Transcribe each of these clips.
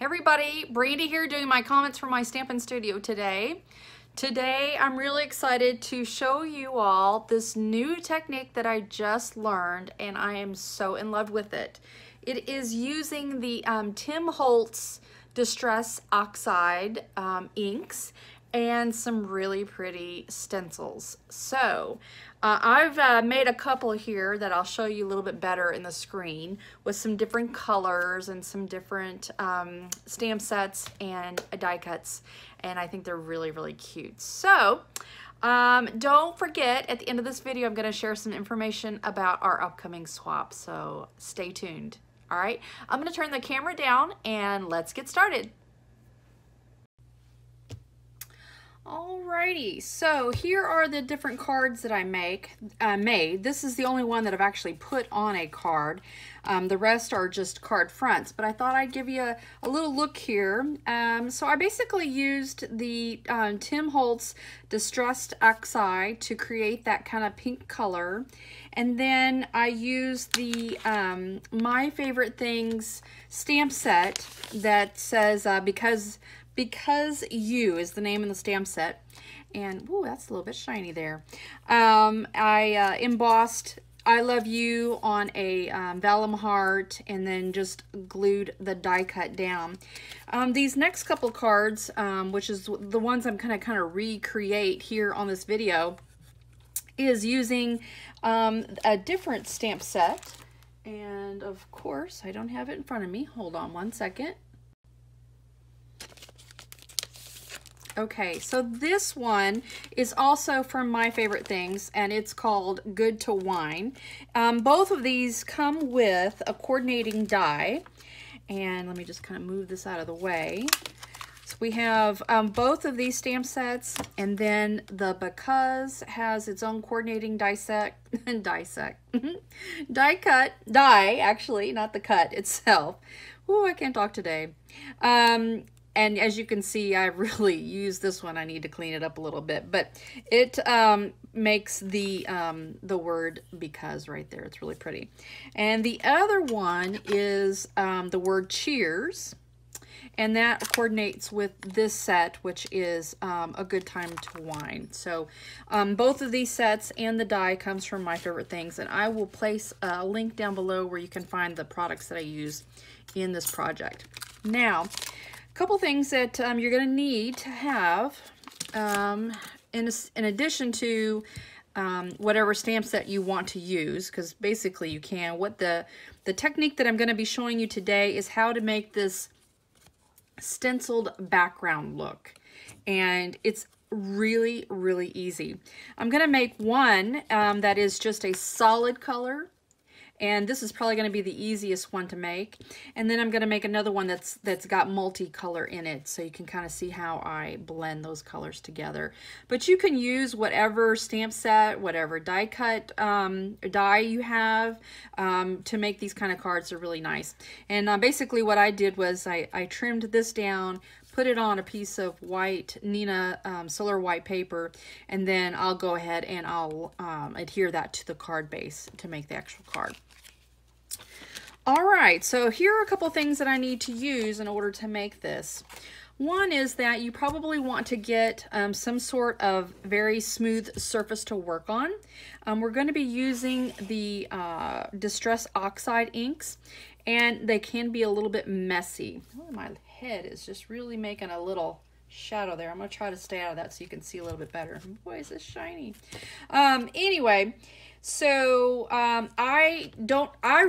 Everybody, Brandy here doing my comments for my Stampin' Studio today. Today I'm really excited to show you all this new technique that I just learned and I am so in love with it. It is using the Tim Holtz Distress Oxide inks and some really pretty stencils. So I've made a couple here that I'll show you a little bit better in the screen with some different colors and some different stamp sets and die cuts, and I think they're really, really cute. So don't forget, at the end of this video, I'm going to share some information about our upcoming swap, so stay tuned. All right, I'm going to turn the camera down and let's get started. Alrighty, so here are the different cards that I made. This is the only one that I've actually put on a card. The rest are just card fronts, but I thought I'd give you a little look here. So I basically used the Tim Holtz Distressed Oxide to create that kind of pink color. And then I used the My Favorite Things stamp set that says Because You is the name of the stamp set. And, ooh, that's a little bit shiny there. I embossed I Love You on a vellum heart and then just glued the die cut down. These next couple cards, which is the ones I'm going to kind of recreate here on this video, is using a different stamp set. And, of course, I don't have it in front of me. Hold on one second. Okay, so this one is also from My Favorite Things, and it's called Good to Wine. Both of these come with a coordinating die, and let me just kind of move this out of the way. So we have both of these stamp sets, and then the Because has its own coordinating die actually, not the cut itself. Ooh, I can't talk today. And as you can see, I really used this one. I need to clean it up a little bit, but it makes the word because right there. It's really pretty. And the other one is the word cheers, and that coordinates with this set, which is A Good Time to Wine. So both of these sets and the die comes from My Favorite Things, and I will place a link down below where you can find the products that I use in this project. Now, couple things that you're going to need to have in addition to whatever stamp set you want to use, because basically you can. What the technique that I'm going to be showing you today is how to make this stenciled background look, and it's really, really easy. I'm going to make one that is just a solid color, and this is probably going to be the easiest one to make. And then I'm going to make another one that's got multicolor in it, so you can kind of see how I blend those colors together. But you can use whatever stamp set, whatever die cut die you have to make these kind of cards. Are really nice. And basically what I did was I trimmed this down, put it on a piece of white Nina Solar White paper, and then I'll go ahead and I'll adhere that to the card base to make the actual card. All right, so here are a couple things that I need to use in order to make this. One is that you probably want to get some sort of very smooth surface to work on. We're going to be using the Distress Oxide inks, and they can be a little bit messy. Oh, my head is just really making a little shadow there. I'm going to try to stay out of that so you can see a little bit better. Boy, is this shiny. Anyway, so I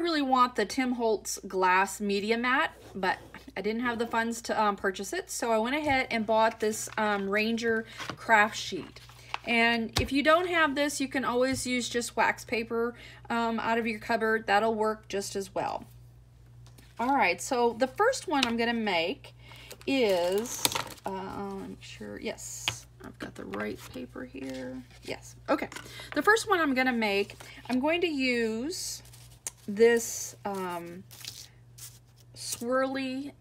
really want the Tim Holtz Glass Media Matte, but I didn't have the funds to purchase it, so I went ahead and bought this Ranger craft sheet. And if you don't have this, you can always use just wax paper out of your cupboard. That'll work just as well. All right, so the first one I'm going to make is, make sure, yes, I've got the right paper here. Yes, okay. The first one I'm going to make, I'm going to use this Swirly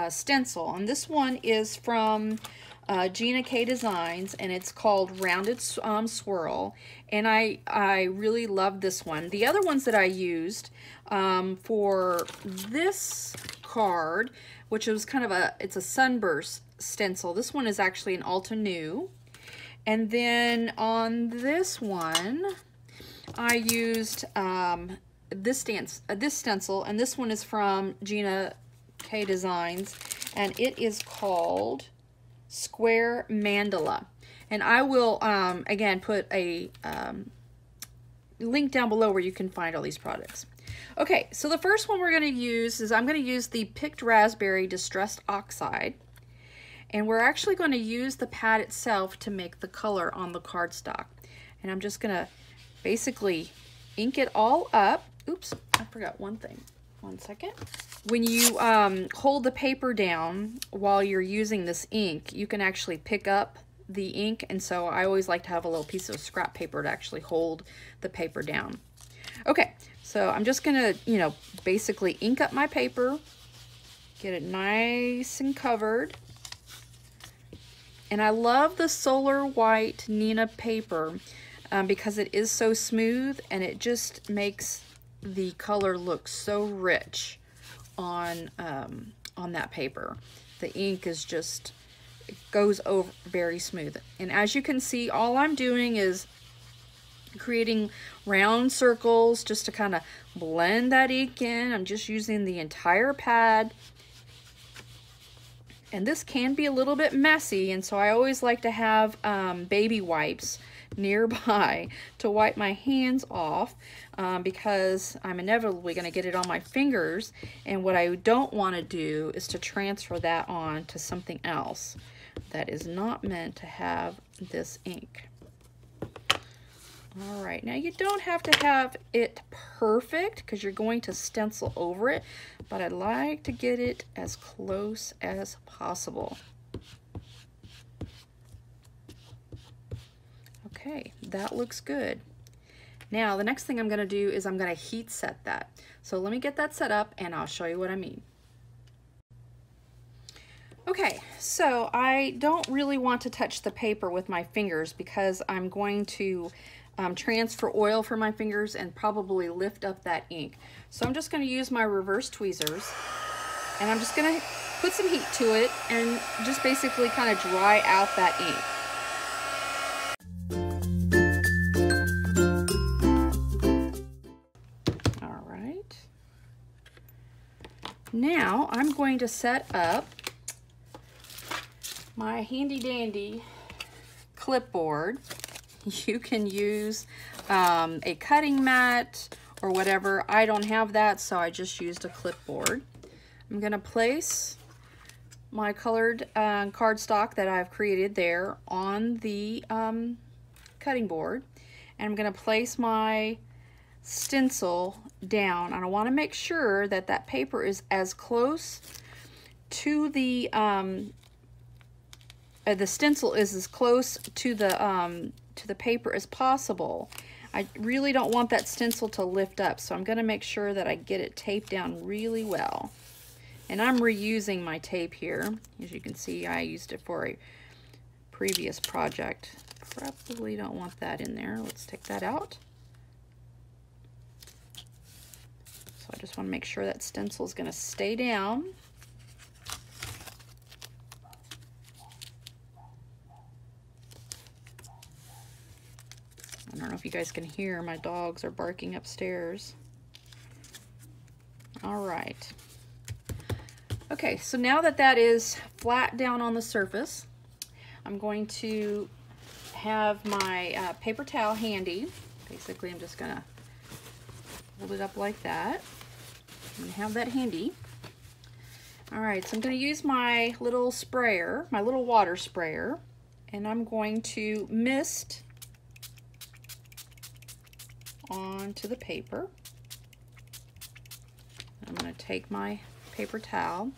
Stencil, and this one is from Gina K Designs, and it's called Rounded Swirl, and I really love this one. The other ones that I used for this card, which was kind of it's a sunburst stencil. This one is actually an Alta New. And then on this one, I used this stencil, and this one is from Gina K Designs, and it is called Square Mandala. And I will, again, put a link down below where you can find all these products. Okay, so the first one we're going to use is I'm going to use the Picked Raspberry Distressed Oxide. And we're actually going to use the pad itself to make the color on the cardstock. And I'm just going to basically ink it all up. Oops, I forgot one thing. One second. When you hold the paper down while you're using this ink, you can actually pick up the ink, and so I always like to have a little piece of scrap paper to actually hold the paper down. Okay, so I'm just gonna, you know, basically ink up my paper, get it nice and covered. And I love the Solar White Nina paper because it is so smooth and it just makes the color look so rich on that paper. The ink is just, it goes over very smooth. And as you can see, all I'm doing is creating round circles just to kind of blend that ink in. I'm just using the entire pad. And this can be a little bit messy, and so I always like to have baby wipes nearby to wipe my hands off because I'm inevitably going to get it on my fingers, and what I don't want to do is to transfer that on to something else that is not meant to have this ink. All right, now you don't have to have it perfect because you're going to stencil over it, but I like to get it as close as possible. Okay, that looks good. Now, the next thing I'm gonna do is I'm gonna heat set that. So let me get that set up and I'll show you what I mean. Okay, so I don't really want to touch the paper with my fingers because I'm going to transfer oil from my fingers and probably lift up that ink. So I'm just going to use my reverse tweezers and I'm just going to put some heat to it and just basically kind of dry out that ink. All right. Now I'm going to set up my handy dandy clipboard. You can use a cutting mat or whatever. I don't have that, so I just used a clipboard. I'm going to place my colored cardstock that I've created there on the cutting board, and I'm going to place my stencil down. And I want to make sure that that paper is as close to the stencil is as close to the paper as possible. I really don't want that stencil to lift up, so I'm going to make sure that I get it taped down really well. And I'm reusing my tape here. As you can see, I used it for a previous project. Probably don't want that in there. Let's take that out. So I just want to make sure that stencil is going to stay down. I don't know if you guys can hear, my dogs are barking upstairs. All right. Okay, so now that that is flat down on the surface, I'm going to have my paper towel handy. Basically, I'm just gonna hold it up like that. I'm gonna have that handy. All right, so I'm gonna use my little sprayer, my little water sprayer, and I'm going to mist onto the paper. I'm going to take my paper towel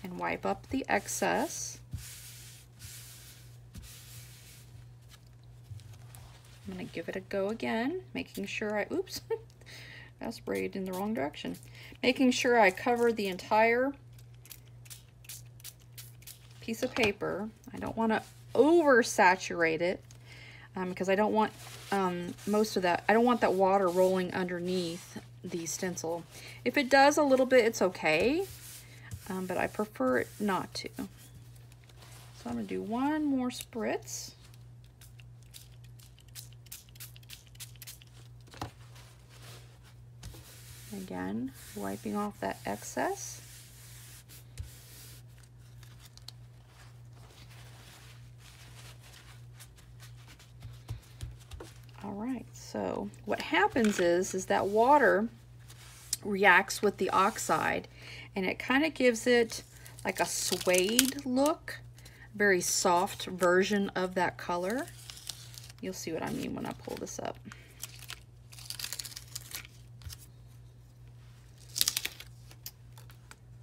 and wipe up the excess. I'm going to give it a go again, making sure I, oops, I sprayed in the wrong direction. Making sure I cover the entire piece of paper. I don't want to oversaturate it because I don't want most of that, I don't want that water rolling underneath the stencil. If it does a little bit, it's okay. but I prefer it not to. So I'm going to do one more spritz. Again, wiping off that excess. All right, so what happens is that water reacts with the oxide, and it kind of gives it like a suede look, very soft version of that color. You'll see what I mean when I pull this up.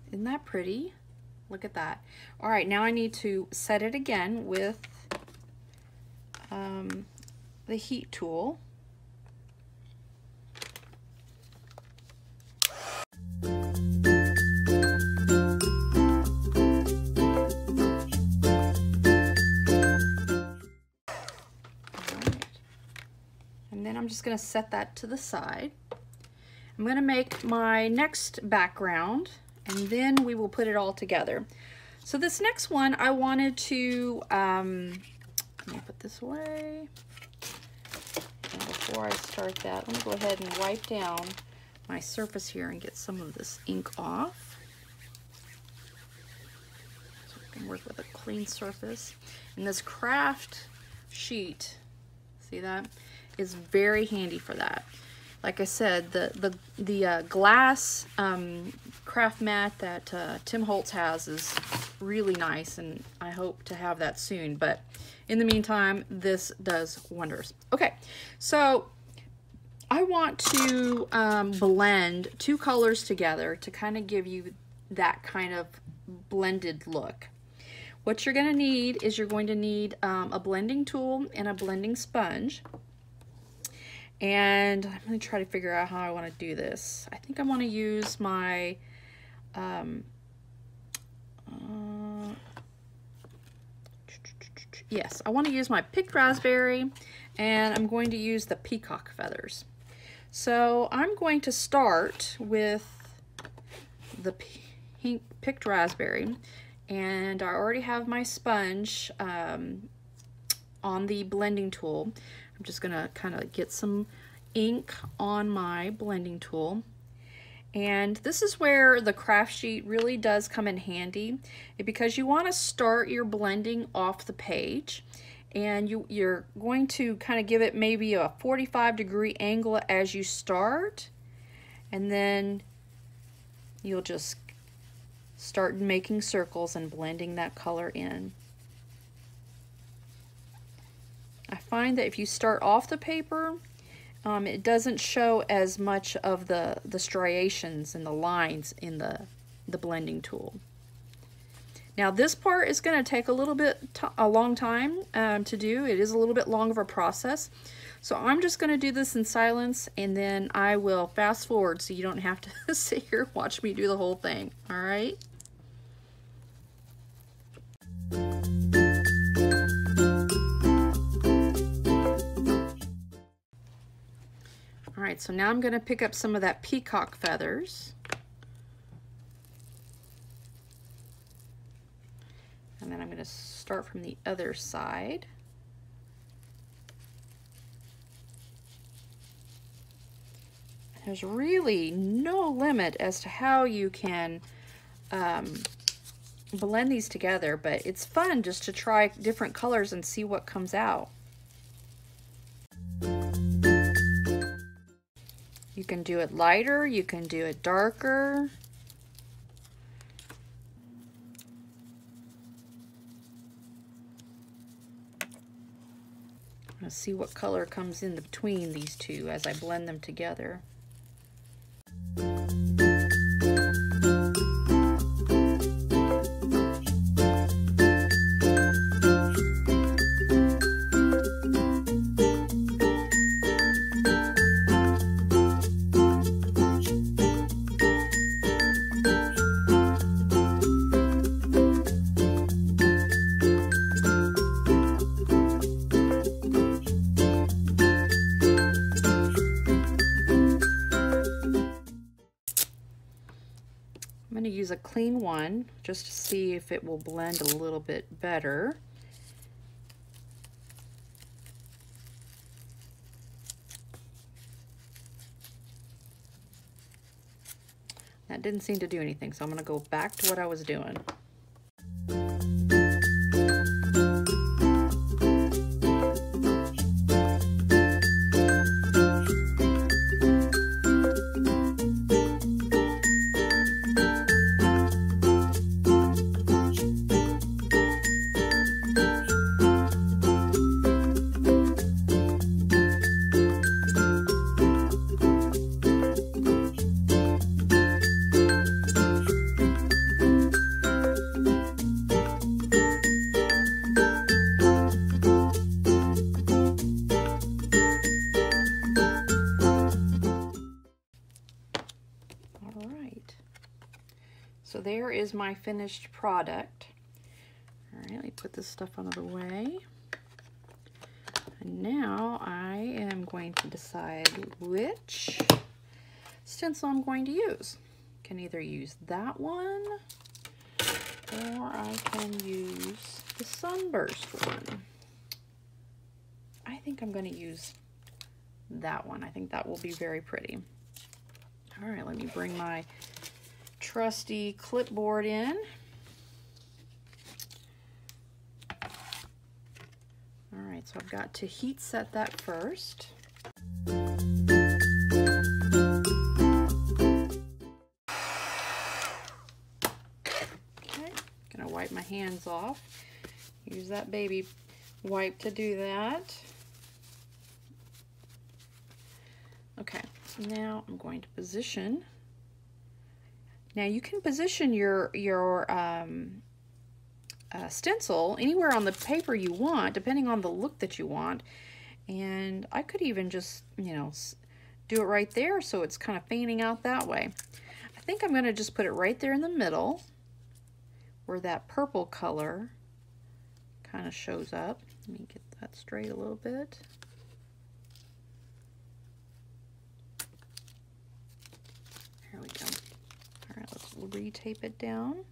Isn't that pretty? Look at that. All right, now I need to set it again with the heat tool. And then I'm just going to set that to the side. I'm going to make my next background, and then we will put it all together. So this next one, I wanted to, let me put this away. And before I start that, let me go ahead and wipe down my surface here and get some of this ink off. So I can work with a clean surface. And this craft sheet, see that, is very handy for that. Like I said, the glass craft mat that Tim Holtz has is really nice, and I hope to have that soon. But in the meantime, this does wonders. Okay, so I want to blend two colors together to kind of give you that kind of blended look. What you're going to need is you're going to need a blending tool and a blending sponge. And I'm going to try to figure out how I want to do this. I think I want to use my yes, I want to use my picked raspberry, and I'm going to use the Peacock Feathers. So I'm going to start with the pink picked raspberry, and I already have my sponge on the blending tool. I'm just going to kind of get some ink on my blending tool. And this is where the craft sheet really does come in handy, because you want to start your blending off the page, and you're going to kind of give it maybe a 45-degree angle as you start, and then you'll just start making circles and blending that color in. I find that if you start off the paper, it doesn't show as much of the striations and the lines in the blending tool. Now this part is going to take a long time to do. It is a little bit long of a process. So I'm just going to do this in silence, and then I will fast forward so you don't have to sit here and watch me do the whole thing. All right? All right, so now I'm going to pick up some of that Peacock Feathers. And then I'm going to start from the other side. There's really no limit as to how you can blend these together, but it's fun just to try different colors and see what comes out. You can do it lighter, you can do it darker. Let's see what color comes in between these two as I blend them together. I'm going to use a clean one just to see if it will blend a little bit better. That didn't seem to do anything, so I'm going to go back to what I was doing. So there is my finished product. All right, let me put this stuff out of the way. And now I am going to decide which stencil I'm going to use. I can either use that one or I can use the Sunburst one. I think I'm going to use that one. I think that will be very pretty. All right, let me bring my trusty clipboard in. All right, so I've got to heat set that first. Okay, gonna wipe my hands off. Use that baby wipe to do that. Okay, so now I'm going to position. Now you can position your stencil anywhere on the paper you want, depending on the look that you want. And I could even just, you know, do it right there so it's kind of fanning out that way. I think I'm going to just put it right there in the middle where that purple color kind of shows up. Let me get that straight a little bit. There we go. All right, let's retape it down.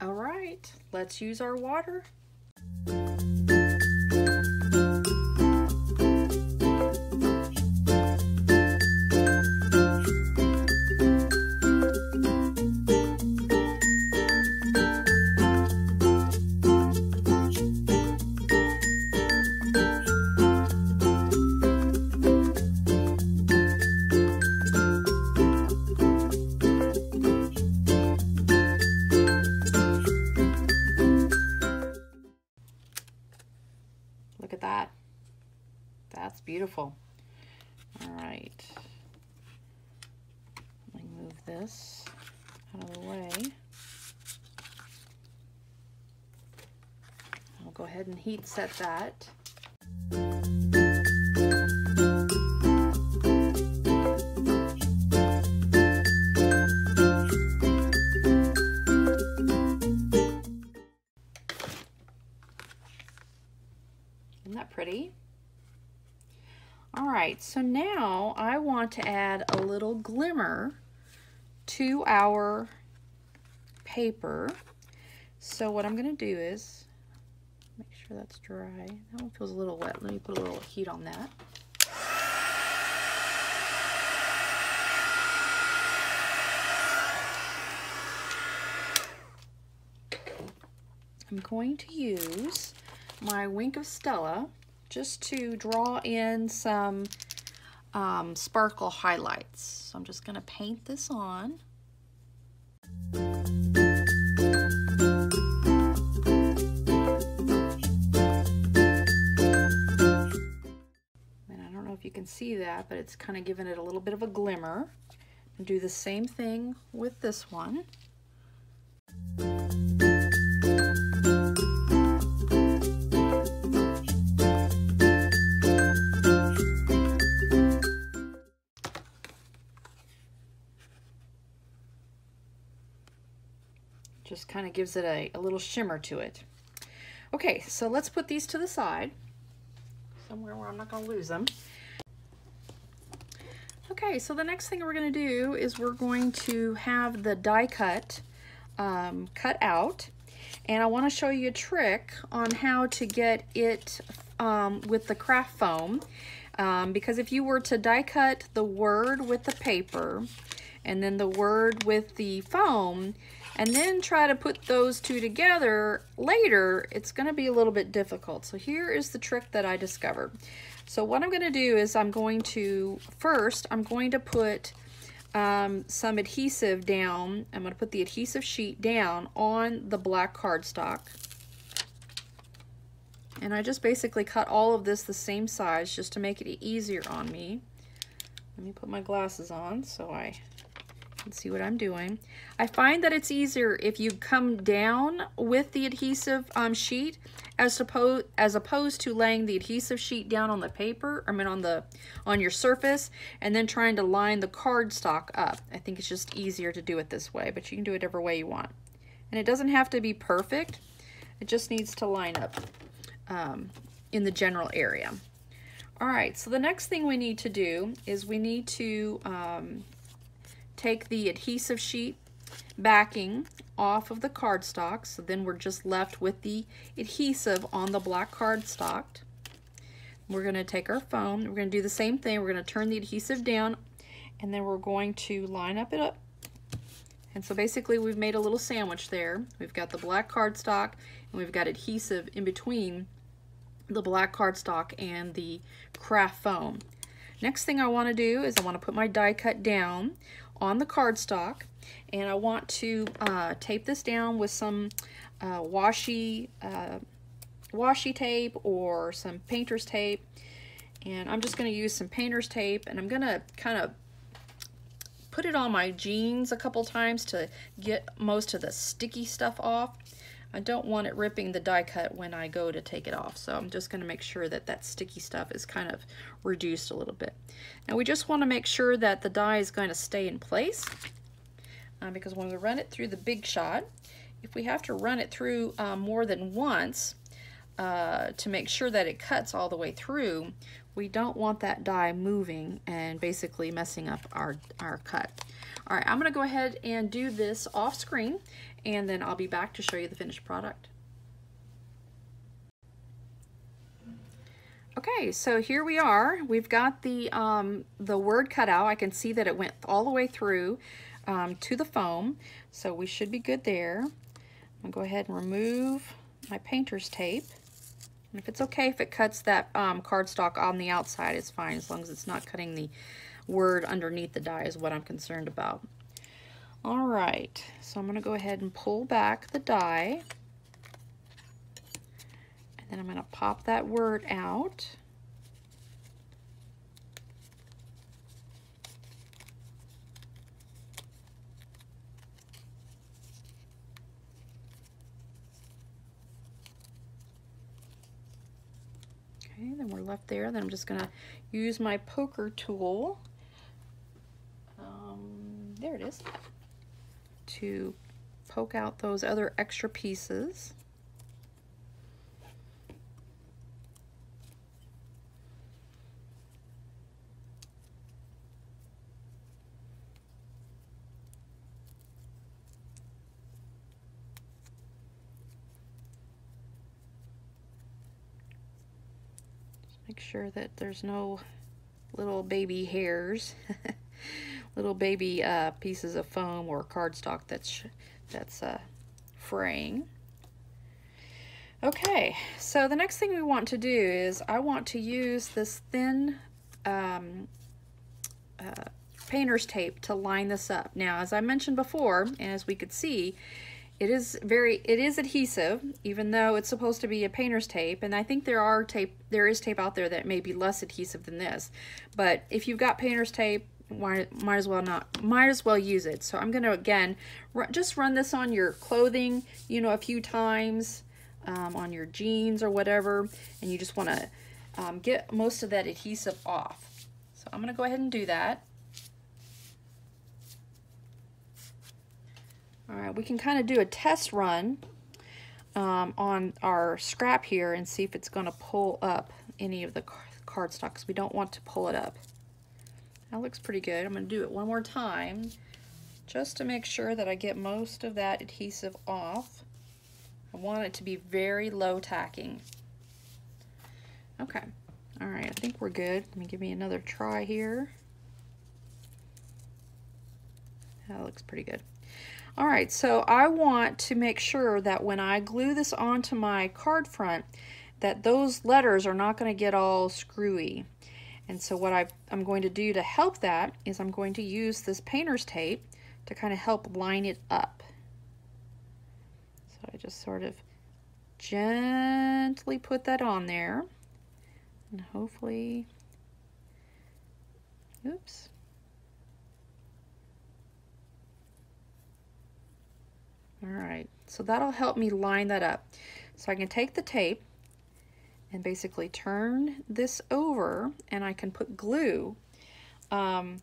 All right, let's use our water. Look at that. That's beautiful. All right. Let me move this out of the way. I'll go ahead and heat set that. Isn't that pretty? All right, so now I want to add a little glimmer to our paper. So what I'm going to do is make sure that's dry. That one feels a little wet. Let me put a little heat on that. I'm going to use my Wink of Stella just to draw in some sparkle highlights. So I'm just going to paint this on. And I don't know if you can see that, but it's kind of giving it a little bit of a glimmer. And do the same thing with this one. Just kind of gives it a little shimmer to it. Okay, so let's put these to the side, somewhere where I'm not going to lose them. Okay, so the next thing we're going to do is we're going to have the die cut cut out, and I want to show you a trick on how to get it with the craft foam, because if you were to die cut the word with the paper and then the word with the foam and then try to put those two together later, it's going to be a little bit difficult. So here is the trick that I discovered. So what I'm going to do is I'm going to put some adhesive down. I'm going to put the adhesive sheet down on the black cardstock. And I just basically cut all of this the same size just to make it easier on me. Let me put my glasses on so I can see what I'm doing. I find that it's easier if you come down with the adhesive sheet as opposed to laying the adhesive sheet down on the paper, on your surface, and then trying to line the cardstock up. I think it's just easier to do it this way, but you can do it every way you want. And it doesn't have to be perfect. It just needs to line up in the general area. All right, so the next thing we need to do is we need to take the adhesive sheet backing off of the cardstock, so then we're just left with the adhesive on the black cardstock. We're going to take our foam, we're going to do the same thing. We're going to turn the adhesive down, and then we're going to line it up. And so basically we've made a little sandwich there. We've got the black cardstock and we've got adhesive in between the black cardstock and the craft foam. Next thing I want to do is I want to put my die cut down on the cardstock, and I want to tape this down with some washi tape or some painter's tape. And I'm just going to use some painter's tape, and I'm going to kind of put it on my jeans a couple times to get most of the sticky stuff off. I don't want it ripping the die cut when I go to take it off, so I'm just going to make sure that that sticky stuff is kind of reduced a little bit. Now we just want to make sure that the die is going to stay in place, because when we run it through the Big Shot, if we have to run it through more than once to make sure that it cuts all the way through, we don't want that die moving and basically messing up our cut. All right, I'm going to go ahead and do this off screen, and then I'll be back to show you the finished product. Okay, so here we are. We've got the word cut out. I can see that it went all the way through to the foam, so we should be good there. I'm going to go ahead and remove my painter's tape. And if it's okay if it cuts that cardstock on the outside, it's fine, as long as it's not cutting the word underneath the die is what I'm concerned about. All right, so I'm going to go ahead and pull back the die, and then I'm going to pop that word out. Okay, then we're left there. Then I'm just going to use my poker tool. There it is. To poke out those other extra pieces. Make sure that there's no little baby hairs, little baby pieces of foam or cardstock that's fraying. Okay, so the next thing we want to do is I want to use this thin painter's tape to line this up. Now, as I mentioned before, and as we could see, it is adhesive, even though it's supposed to be a painter's tape, and I think there is tape out there that may be less adhesive than this. But if you've got painter's tape, might as well use it. So I'm going to again just run this on your clothing, you know, a few times, on your jeans or whatever, and you just want to get most of that adhesive off. So I'm going to go ahead and do that. All right, we can kind of do a test run on our scrap here and see if it's going to pull up any of the cardstock, because we don't want to pull it up. That looks pretty good. I'm going to do it one more time just to make sure that I get most of that adhesive off. I want it to be very low tacking. Okay. All right, I think we're good. Let me give me another try here. That looks pretty good. All right, so I want to make sure that when I glue this onto my card front, that those letters are not going to get all screwy. And so what I'm going to do to help that is I'm going to use this painter's tape to kind of help line it up. So I just sort of gently put that on there, and hopefully, oops. All right, so that'll help me line that up. So I can take the tape and basically turn this over, and I can put glue on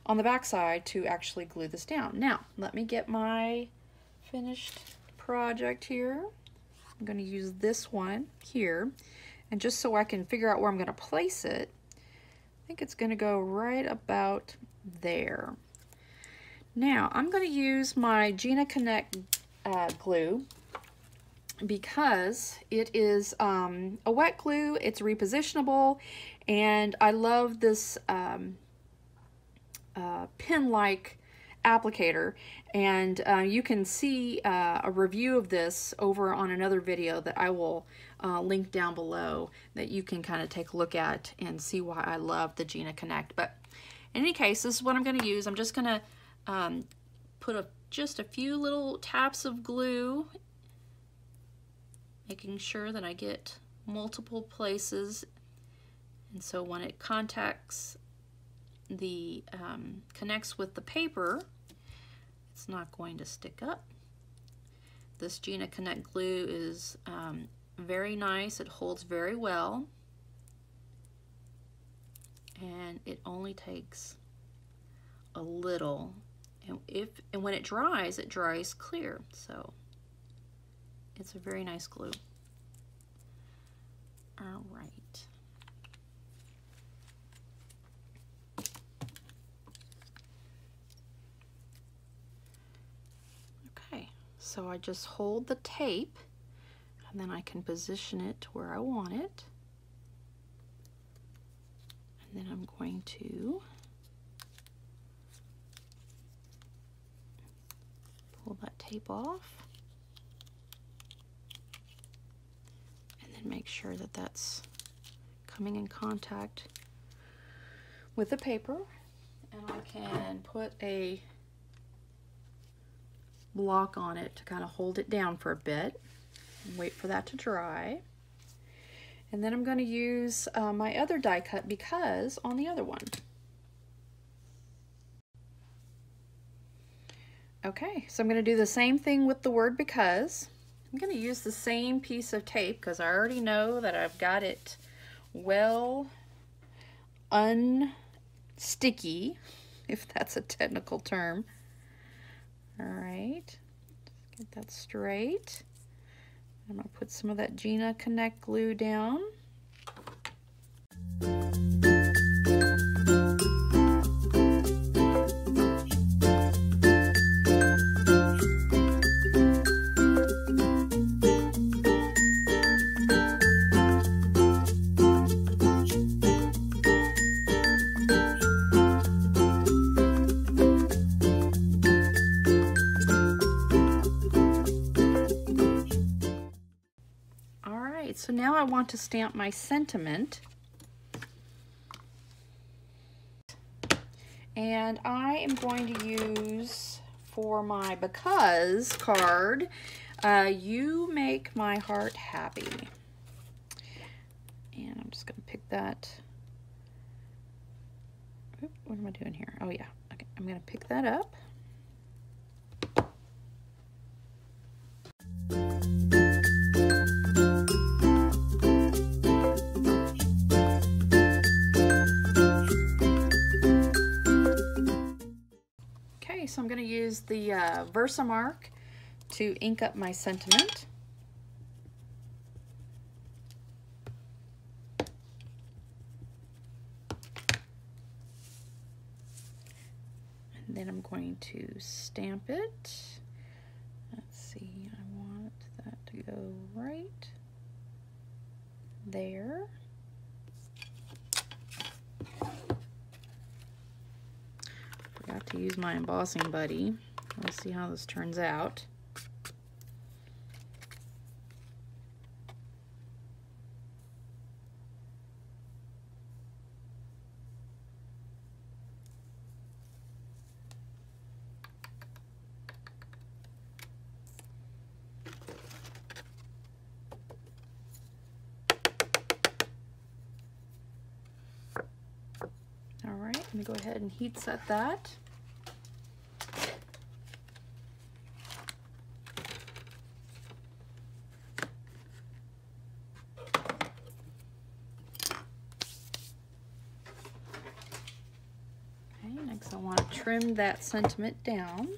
the back side to actually glue this down. Now, let me get my finished project here. I'm going to use this one here, and just so I can figure out where I'm going to place it, I think it's going to go right about there. Now, I'm going to use my Gina Connect glue, because it is a wet glue, it's repositionable, and I love this pin-like applicator, and you can see a review of this over on another video that I will link down below, that you can kind of take a look at and see why I love the Gina Connect. But in any case, this is what I'm going to use. I'm just going to put just a few little taps of glue, making sure that I get multiple places, and so when it connects with the paper, it's not going to stick up. This Gina Connect glue is very nice. It holds very well, and it only takes a little, and when it dries clear, so it's a very nice glue. All right. Okay, so I just hold the tape, and then I can position it to where I want it. And then I'm going to pull that tape off. Make sure that that's coming in contact with the paper, and I can put a block on it to kind of hold it down for a bit and wait for that to dry. And then I'm going to use my other die cut because on the other one. Okay, so I'm going to do the same thing with the word because. I'm going to use the same piece of tape because I already know that I've got it well unsticky, if that's a technical term. All right, get that straight. I'm going to put some of that Gina Connect glue down. So now I want to stamp my sentiment, and I am going to use for my because card, you make my heart happy. And I'm just going to pick that. Oop, what am I doing here? Oh yeah, okay, I'm going to pick that up. So I'm going to use the Versamark to ink up my sentiment. And then I'm going to stamp it. Let's see, I want that to go right there. Forgot to use my embossing buddy. Let's see how this turns out. All right, let me go ahead and heat set that. Okay, next I want to trim that sentiment down.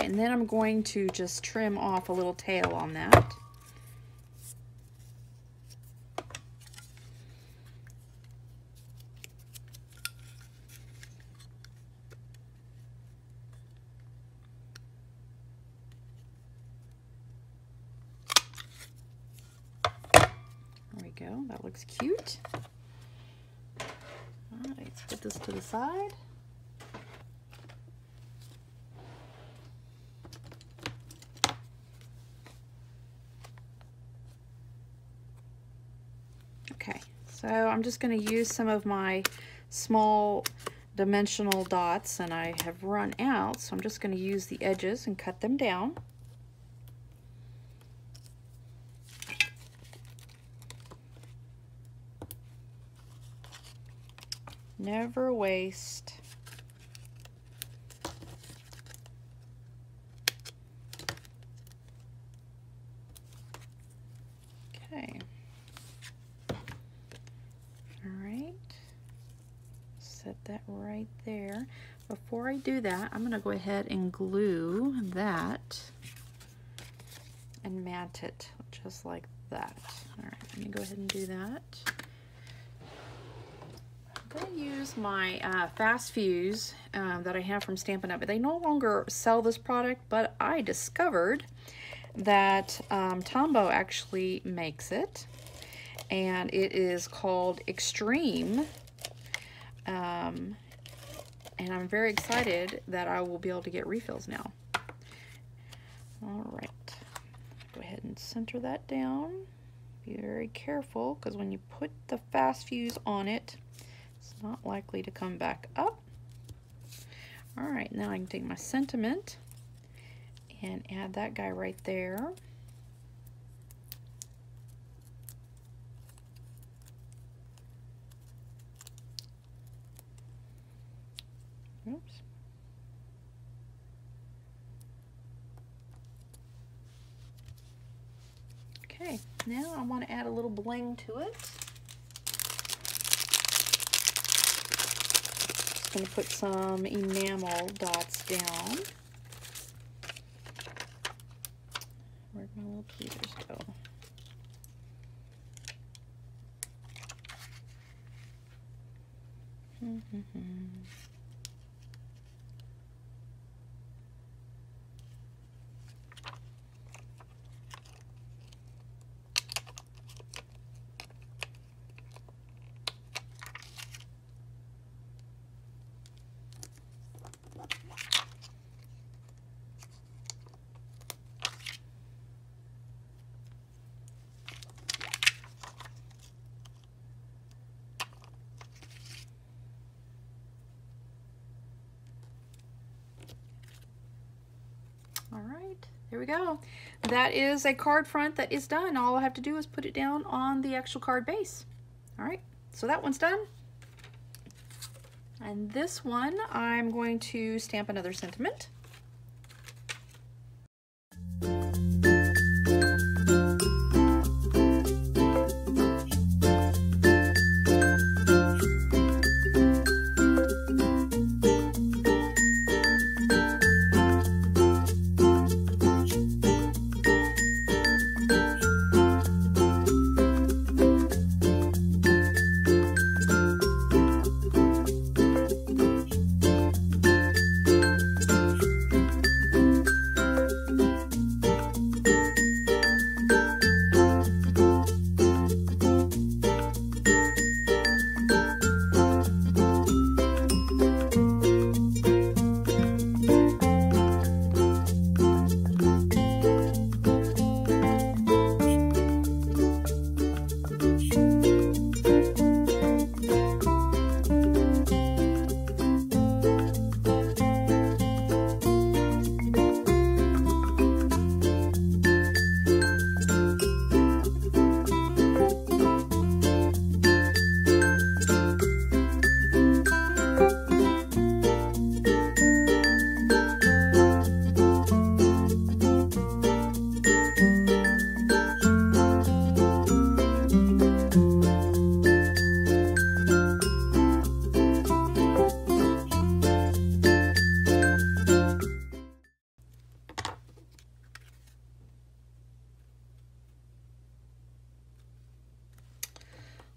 And then I'm going to just trim off a little tail on that. There we go, that looks cute. All right, let's put this to the side. Okay, so I'm just going to use some of my small dimensional dots, and I have run out, so I'm just going to use the edges and cut them down. Never waste. Okay. Set that right there. Before I do that, I'm going to go ahead and glue that and mat it just like that. All right, let me go ahead and do that. I'm going to use my Fast Fuse that I have from Stampin' Up. They no longer sell this product, but I discovered that Tombow actually makes it, and it is called Extreme. And I'm very excited that I will be able to get refills now. All right, go ahead and center that down. Be very careful, because when you put the Fast Fuse on it, it's not likely to come back up. All right, now I can take my sentiment and add that guy right there. Oops. Okay, now I want to add a little bling to it. Just going to put some enamel dots down. Where'd my little tweezers go? All right, there we go. That is a card front that is done. All I have to do is put it down on the actual card base. All right, so that one's done. And this one, I'm going to stamp another sentiment.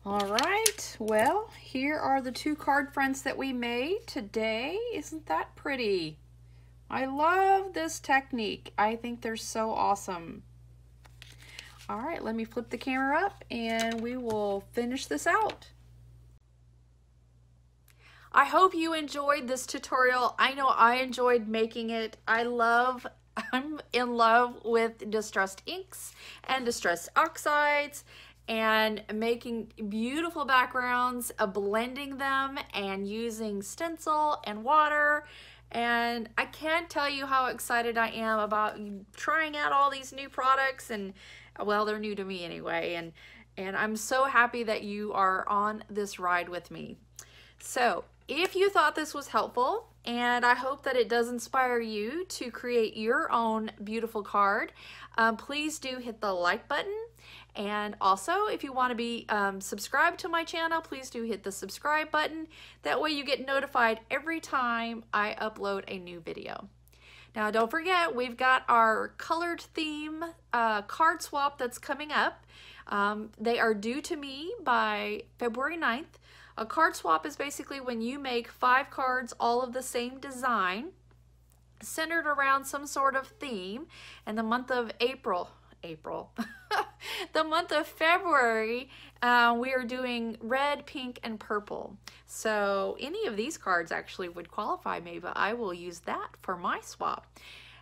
All right, well, here are the 2 card fronts that we made today. Isn't that pretty? I love this technique. I think they're so awesome. All right, let me flip the camera up and we will finish this out. I hope you enjoyed this tutorial. I know I enjoyed making it. I'm in love with distressed inks and distressed oxides, and making beautiful backgrounds, blending them and using stencil and water. And I can't tell you how excited I am about trying out all these new products, and well, they're new to me anyway, and I'm so happy that you are on this ride with me. So if you thought this was helpful, and I hope that it does inspire you to create your own beautiful card, please do hit the like button. And also, if you want to be subscribed to my channel, please do hit the subscribe button. That way you get notified every time I upload a new video. Now, don't forget, we've got our colored theme card swap that's coming up. They are due to me by February 9th. A card swap is basically when you make 5 cards all of the same design, centered around some sort of theme. And the month of the month of February, we are doing red, pink, and purple. So any of these cards actually would qualify me, but I will use that for my swap.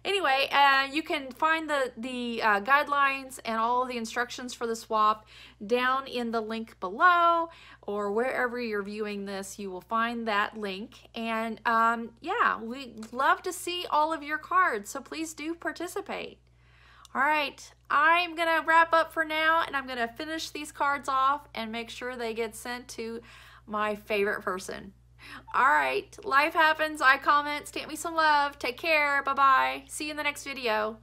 Anyway, you can find the guidelines and all of the instructions for the swap down in the link below, or wherever you're viewing this, you will find that link. And yeah, we'd love to see all of your cards, so please do participate. All right, I'm gonna wrap up for now, and I'm gonna finish these cards off and make sure they get sent to my favorite person. All right, life happens, I comment, stamp me some love, take care, bye-bye, see you in the next video.